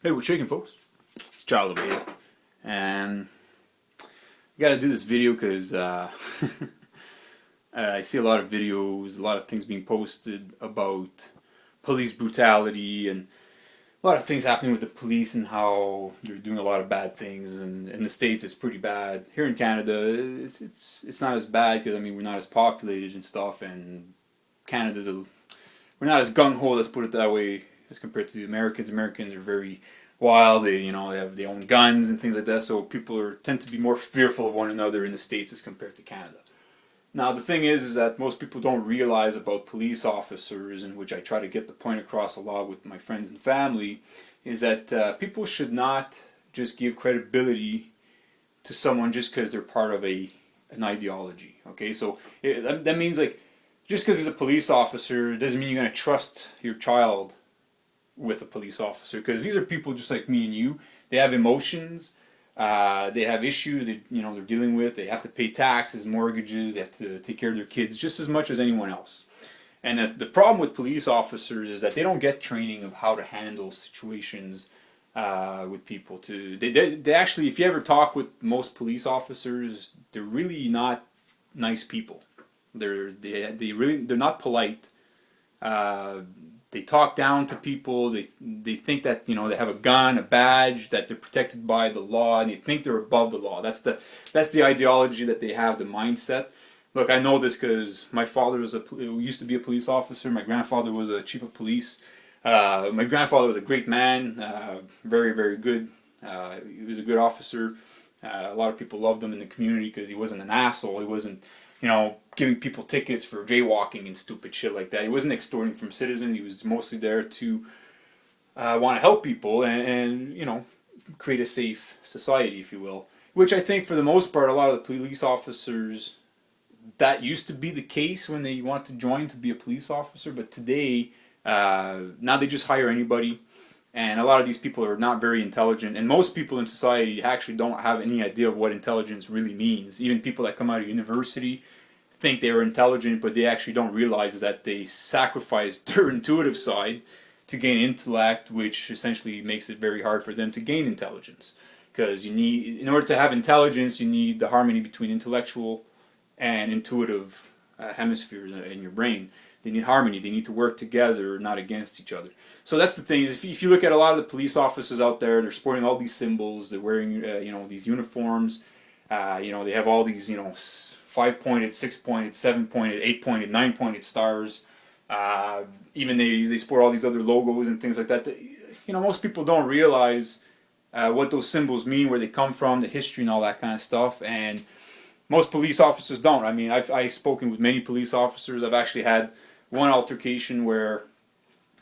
Hey, we're shaking, folks. It's Charles over here, and I gotta do this video because I see a lot of videos, a lot of things being posted about police brutality and a lot of things happening with the police and how they're doing a lot of bad things. And in the States, it's pretty bad. Here in Canada, it's not as bad because we're not as populated and stuff, and we're not as gung ho. Let's put it that way. As compared to the Americans. Americans are very wild. They have their own guns and things like that. So people tend to be more fearful of one another in the States as compared to Canada. Now the thing is that most people don't realize about police officers, in which I try to get the point across a lot with my friends and family, is that people should not just give credibility to someone just because they're part of an ideology. Okay, so that means like just because he's a police officer doesn't mean you're going to trust your child with a police officer, because these are people just like me and you. They have emotions, they have issues they're dealing with. They have to pay taxes, mortgages, they have to take care of their kids just as much as anyone else. And the problem with police officers is that they don't get training of how to handle situations with people. They actually, if you ever talk with most police officers, they're really not nice people. They're not polite. They talk down to people. They think that they have a gun, a badge, that they're protected by the law, and they think they're above the law. That's the ideology that they have, the mindset. Look, I know this because my father used to be a police officer. My grandfather was a chief of police. My grandfather was a great man, very, very good. He was a good officer. A lot of people loved him in the community because he wasn't an asshole. He wasn't giving people tickets for jaywalking and stupid shit like that. He wasn't extorting from citizens. He was mostly there to want to help people and create a safe society, if you will. Which I think, for the most part, a lot of the police officers, that used to be the case when they want to join to be a police officer. But today, now they just hire anybody. And a lot of these people are not very intelligent. And most people in society actually don't have any idea of what intelligence really means. Even people that come out of university think they are intelligent, but they actually don't realize that they sacrifice their intuitive side to gain intellect, which essentially makes it very hard for them to gain intelligence. Because in order to have intelligence, you need the harmony between intellectual and intuitive hemispheres in your brain. They need harmony. They need to work together, not against each other. So that's the thing. Is if you look at a lot of the police officers out there, they're sporting all these symbols. They're wearing these uniforms. They have all these 5-pointed, 6-pointed, 7-pointed, 8-pointed, 9-pointed stars. Even they sport all these other logos and things like that. Most people don't realize what those symbols mean, where they come from, the history and all that kind of stuff. And most police officers don't. I've spoken with many police officers. I've actually had one altercation where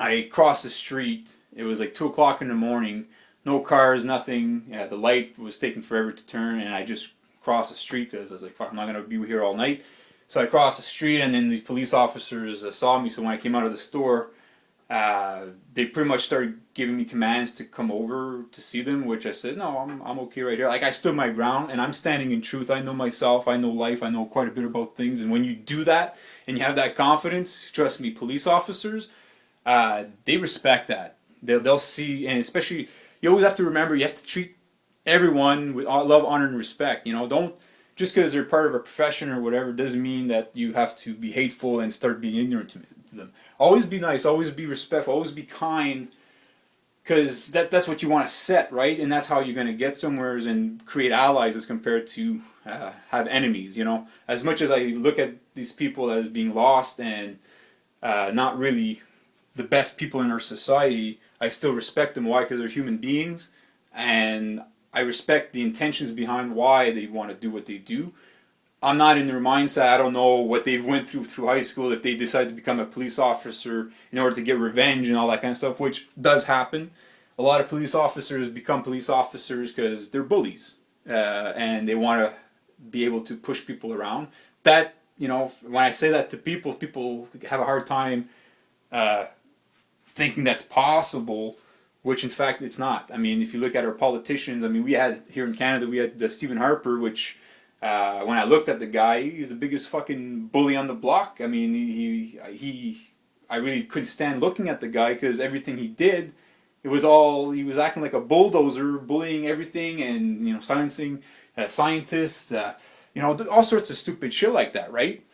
I crossed the street. It was like 2 o'clock in the morning. No cars, nothing. The light was taking forever to turn, and I just crossed the street because I was like, fuck, I'm not going to be here all night. So I crossed the street, and then these police officers saw me. So when I came out of the store, they pretty much started giving me commands to come over to see them, which I said, no, I'm okay right here. Like, I stood my ground, and I'm standing in truth. I know myself. I know life. I know quite a bit about things. And when you do that and you have that confidence, trust me, police officers, they respect that. They'll see, and especially, you always have to remember, you have to treat everyone with love, honor, and respect. Don't, just because they're part of a profession or whatever, doesn't mean that you have to be hateful and start being ignorant to them. Always be nice, always be respectful, always be kind, because that's what you want to set, right? And that's how you're going to get somewhere and create allies as compared to have enemies. As much as I look at these people as being lost and not really the best people in our society, I still respect them. Why? Because they're human beings, and I respect the intentions behind why they want to do what they do. I'm not in their mindset. I don't know what they've went through high school if they decide to become a police officer in order to get revenge and all that kind of stuff, which does happen. A lot of police officers become police officers because they're bullies, and they want to be able to push people around. That, when I say that to people, people have a hard time thinking that's possible, which in fact it's not. If you look at our politicians, we had here in Canada, we had Stephen Harper, which when I looked at the guy, he's the biggest fucking bully on the block. I really couldn't stand looking at the guy because everything he did It was all, he was acting like a bulldozer, bullying everything, and silencing scientists, all sorts of stupid shit like that, right?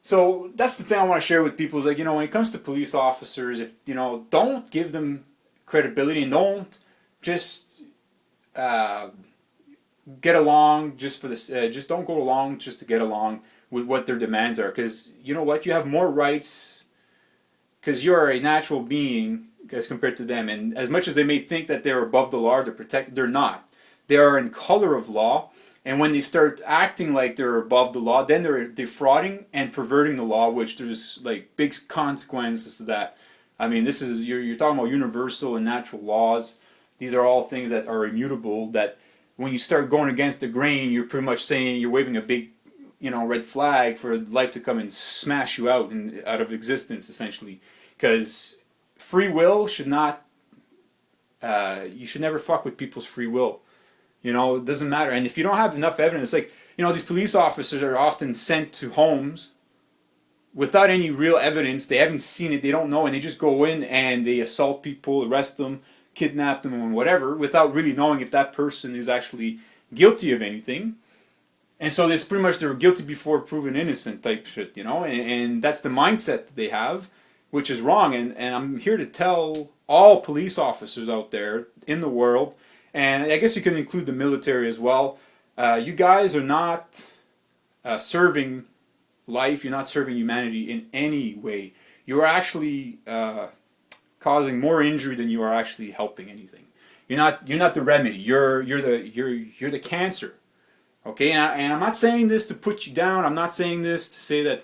So that's the thing I want to share with people is like, when it comes to police officers, if don't give them credibility, and don't just uh, get along just for this. Just don't go along just to get along with what their demands are, because you know what, you have more rights because you're a natural being as compared to them. And as much as they may think that they're above the law, they're protected, they're not. They are in color of law. And when they start acting like they're above the law, then they're defrauding and perverting the law, which there's like big consequences to that. I mean, this is you're talking about universal and natural laws. These are all things that are immutable. That when you start going against the grain, you're pretty much saying you're waving a big, red flag for life to come and smash you out of existence, essentially. Because free will should not. You should never fuck with people's free will. It doesn't matter. And if you don't have enough evidence, like, these police officers are often sent to homes without any real evidence. They haven't seen it, they don't know, and they just go in and they assault people, arrest them, kidnap them, and whatever, without really knowing if that person is actually guilty of anything. And so it's pretty much they're guilty before proven innocent type shit, and that's the mindset that they have, which is wrong. And I'm here to tell all police officers out there in the world, and I guess you can include the military as well. You guys are not serving life. You're not serving humanity in any way. You are actually causing more injury than you are actually helping anything. You're not the remedy. You're the cancer. Okay, and I'm not saying this to put you down. I'm not saying this to say that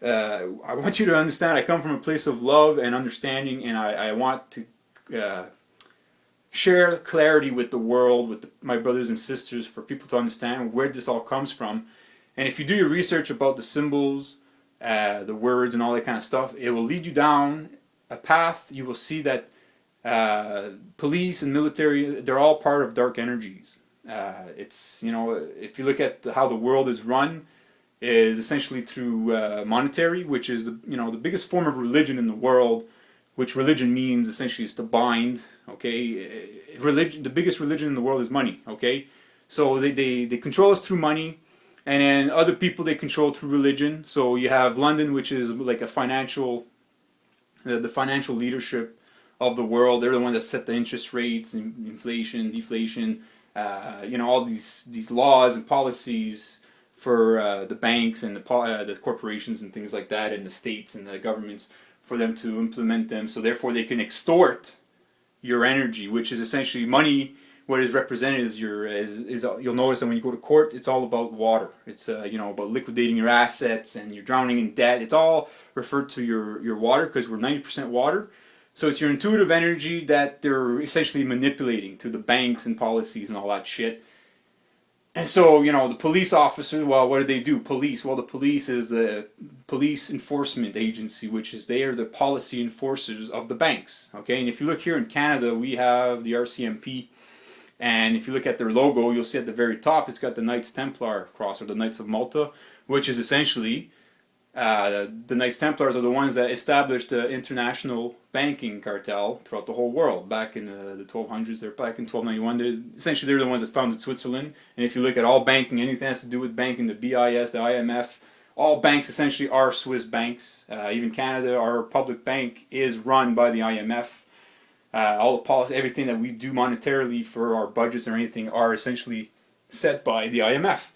I want you to understand. I come from a place of love and understanding, and I want to share clarity with the world, with my brothers and sisters, for people to understand where this all comes from. And if you do your research about the symbols, the words, and all that kind of stuff, it will lead you down a path. You will see that police and military, they're all part of dark energies. It's, if you look at how the world is run, is essentially through monetary, which is the biggest form of religion in the world. Which religion means essentially is to bind. Okay, religion. The biggest religion in the world is money. Okay, so they control us through money, and then other people they control through religion. So you have London, which is like a financial, the financial leadership of the world. They're the ones that set the interest rates, inflation, deflation. All these laws and policies for the banks and the corporations and things like that, and the states and the governments, for them to implement them, so therefore they can extort your energy, which is essentially money. What is represented is you'll notice that when you go to court, it's all about water. It's about liquidating your assets, and you're drowning in debt. It's all referred to your water, because we're 90% water. So it's your intuitive energy that they're essentially manipulating through the banks and policies and all that shit. And so, the police officers, well, what do they do? Police. Well, the police is the police enforcement agency, which is they are the policy enforcers of the banks. Okay, and if you look here in Canada, we have the RCMP, and if you look at their logo, you'll see at the very top, it's got the Knights Templar cross, or the Knights of Malta, which is essentially the Knights Templars are the ones that established the international banking cartel throughout the whole world back in the 1200s. They're back in 1291. They're the ones that founded Switzerland. And if you look at all banking, anything that has to do with banking, the BIS, the IMF, all banks essentially are Swiss banks. Even Canada, our public bank is run by the IMF. All the policy, everything that we do monetarily for our budgets or anything are essentially set by the IMF.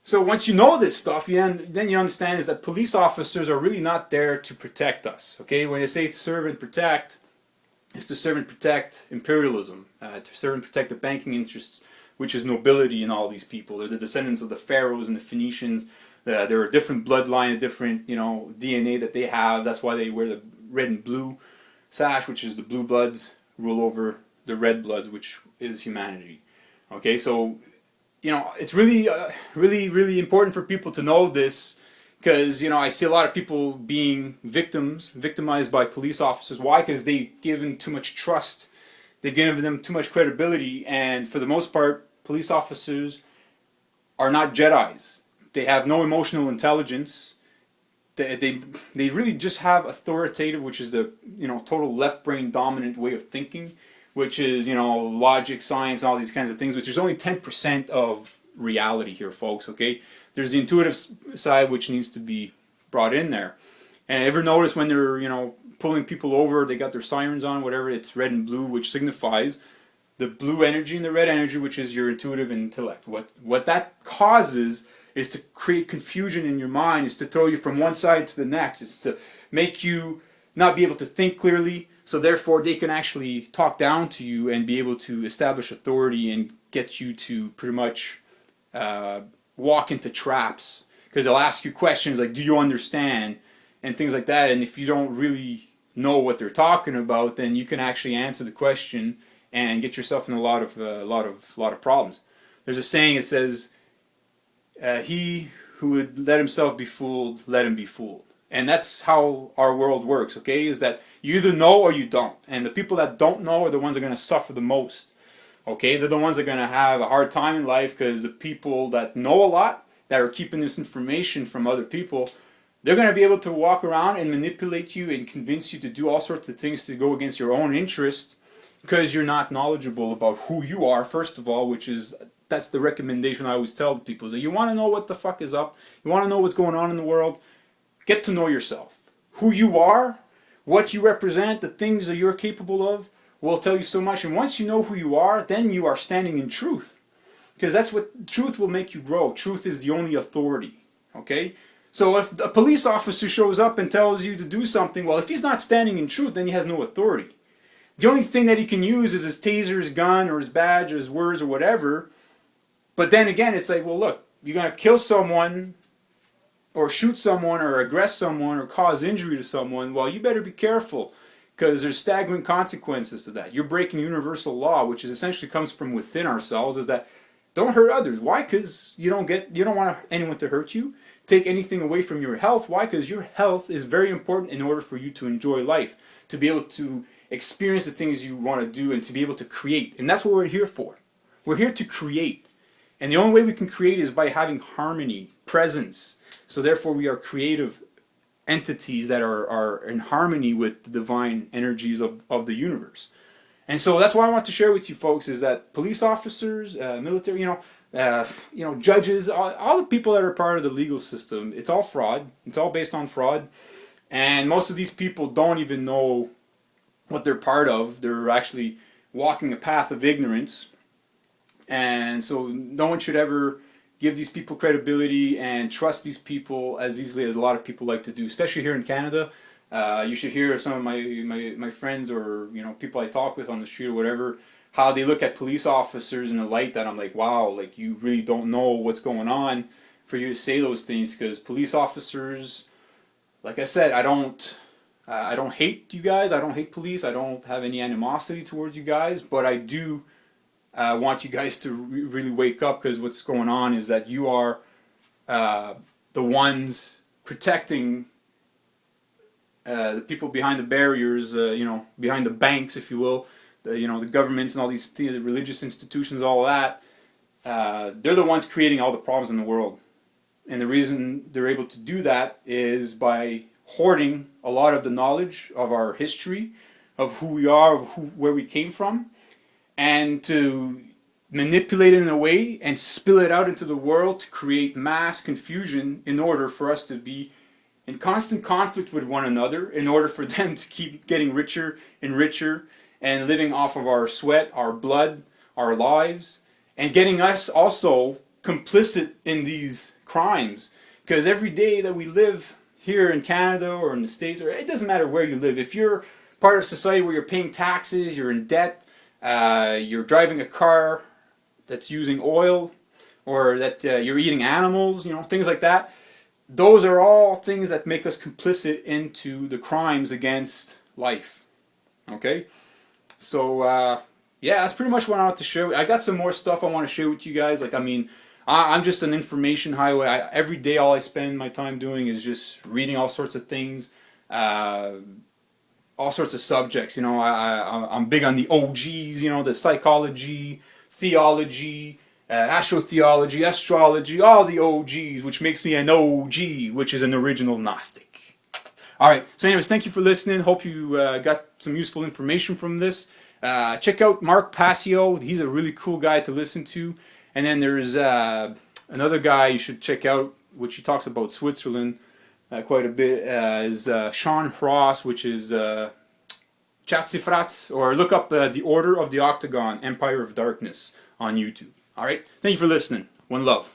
So once you know this stuff, then you understand is that police officers are really not there to protect us. Okay, when they say to serve and protect, it's to serve and protect imperialism, to serve and protect the banking interests, which is nobility in all these people. They're the descendants of the pharaohs and the Phoenicians. They're a different bloodline, a different DNA that they have. That's why they wear the red and blue sash, which is the blue bloods rule over the red bloods, which is humanity. Okay, so it's really, really, really important for people to know this, because I see a lot of people being victimized by police officers. Why? Because they've given too much trust, they've given them too much credibility, and for the most part, police officers are not Jedis. They have no emotional intelligence. they really just have authoritative, which is the total left brain dominant way of thinking, which is logic, science, and all these kinds of things, which is only 10% of reality here, folks. Okay, there's the intuitive side which needs to be brought in there. And ever notice when they're pulling people over, they got their sirens on, whatever, it's red and blue, which signifies the blue energy and the red energy, which is your intuitive intellect. What that causes is to create confusion in your mind, is to throw you from one side to the next. It's to make you not be able to think clearly, so therefore they can actually talk down to you and be able to establish authority and get you to pretty much walk into traps. Because they'll ask you questions like, do you understand? And things like that. And if you don't really know what they're talking about, then you can actually answer the question and get yourself in a lot of problems. There's a saying that says, "He who would let himself be fooled, let him be fooled." And that's how our world works. Okay, is that you either know or you don't, and the people that don't know are the ones that are going to suffer the most. Okay, they're the ones that are going to have a hard time in life, because the people that know a lot, that are keeping this information from other people, they're going to be able to walk around and manipulate you and convince you to do all sorts of things to go against your own interest, because you're not knowledgeable about who you are, first of all, that's the recommendation I always tell people, is that you want to know what the fuck is up, you want to know what's going on in the world, get to know yourself. Who you are, what you represent, the things that you're capable of, will tell you so much. And once you know who you are, then you are standing in truth. Because that's what, truth will make you grow. Truth is the only authority. Okay? So if a police officer shows up and tells you to do something, well, if he's not standing in truth, then he has no authority. The only thing that he can use is his taser, his gun, or his badge, or his words, or whatever. But then again, it's like, well, look, you're going to kill someone, or shoot someone, or aggress someone, or cause injury to someone. Well, you better be careful, because there's staggering consequences to that. You're breaking universal law, which is essentially comes from within ourselves, is that don't hurt others. Why? Because you don't want anyone to hurt you. Take anything away from your health. Why? Because your health is very important in order for you to enjoy life, to be able to experience the things you want to do, and to be able to create. And that's what we're here for. We're here to create. And the only way we can create is by having harmony, presence. So therefore we are creative entities that are in harmony with the divine energies of the universe. And so that's what I want to share with you folks, is that police officers, military, judges, all the people that are part of the legal system, it's all fraud. It's all based on fraud. And most of these people don't even know what they're part of. They're actually walking a path of ignorance. And so no one should ever give these people credibility and trust these people as easily as a lot of people like to do, especially here in Canada. You should hear some of my friends, or people I talk with on the street or whatever, how they look at police officers in a light that I'm like, wow, like you really don't know what's going on for you to say those things. Because police officers, like I said, I don't hate you guys. I don't hate police. I don't have any animosity towards you guys, but I do want you guys to really wake up, because what's going on is that you are the ones protecting the people behind the barriers, behind the banks, if you will, the governments and all these the religious institutions, all that. They're the ones creating all the problems in the world. And the reason they're able to do that is by hoarding a lot of the knowledge of our history, of who we are, of where we came from, and to manipulate it in a way and spill it out into the world to create mass confusion in order for us to be in constant conflict with one another, in order for them to keep getting richer and richer and living off of our sweat, our blood, our lives, and getting us also complicit in these crimes. Because every day that we live here in Canada or in the States, or it doesn't matter where you live, if you're part of society where you're paying taxes, you're in debt, you're driving a car that's using oil, or that you're eating animals, things like that, those are all things that make us complicit into the crimes against life. Okay? So, yeah, that's pretty much what I want to share. I got some more stuff I want to share with you guys. I'm just an information highway. Every day all I spend my time doing is just reading all sorts of things, all sorts of subjects. I'm big on the OGs, the psychology, theology, astrotheology, astrology, all the OGs, which makes me an OG, which is an original Gnostic. Alright, so anyways, thank you for listening. Hope you got some useful information from this. Check out Mark Passio. He's a really cool guy to listen to. And then there's another guy you should check out, which he talks about Switzerland quite a bit, is Sean Frost, which is Chatsifrat, or look up The Order of the Octagon, Empire of Darkness on YouTube. Alright, thank you for listening. One love.